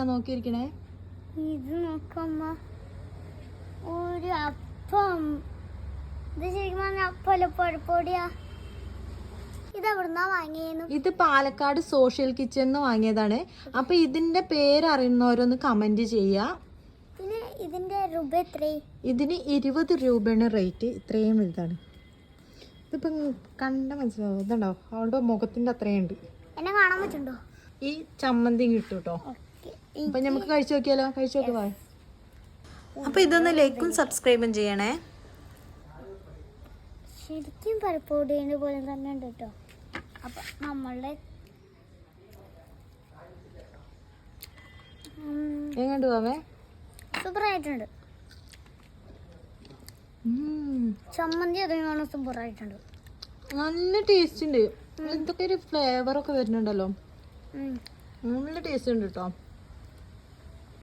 എന്തൊക്കെയാ നോക്കിയിരിക്കണേ? ഇത് നോക്കമ്മ, ഒരു അപ്പം. ഇത് ശരിക്കും പറഞ്ഞ അപ്പല്ല, പഴപ്പൊടിയാ. ഇത് എവിടുന്നാ വാങ്ങിയേന്നു? ഇത് പാലക്കാട് സോഷ്യൽ കിച്ചൺ വാങ്ങിയതാണ്. അപ്പൊ ഇതിന്റെ പേര് അറിയുന്നവരൊന്ന് കമന്റ് ചെയ്യാ. പിന്നെ ഇതിന്റെ രൂപ എത്രേ? ഇതിന് 20 രൂപയാണ് റേറ്റ്. ഇത്രയും വലുതാണ്. ഇതിപ്പം കണ്ട മനസ്സിലാവും. ഇതുണ്ടോ അവളുടെ മുഖത്തിന്റെ അത്രയുണ്ട്. എന്നെ കാണാൻ പറ്റുണ്ടോ? ഈ ചമ്മന്തി കിട്ടും കേട്ടോ. അപ്പൊ നമുക്ക് കഴിച്ചു നോക്കിയാലോ? കഴിച്ചു നോക്കുവാ. അപ്പൊ ഇതൊന്ന് ലൈക്കും സബ്സ്ക്രൈബും ചെയ്യണേ. ശരിക്കും പഴപ്പൊടിയുടെ പോലെ തന്നെ ഉണ്ട് കേട്ടോ. അപ്പൊ നമ്മളുടെ എങ്ങോട്ട് പോവേ? സൂപ്പർ ആയിട്ടുണ്ട്. ചമ്മന്തി അതിനാണ് സൂപ്പർ ആയിട്ടുണ്ട്. നല്ല ടേസ്റ്റ് ഉണ്ട്. എന്തൊക്കെ ഒരു ഫ്ലേവർ ഒക്കെ വരുന്നുണ്ടല്ലോ. നല്ല ടേസ്റ്റ് ഉണ്ട് കേട്ടോ.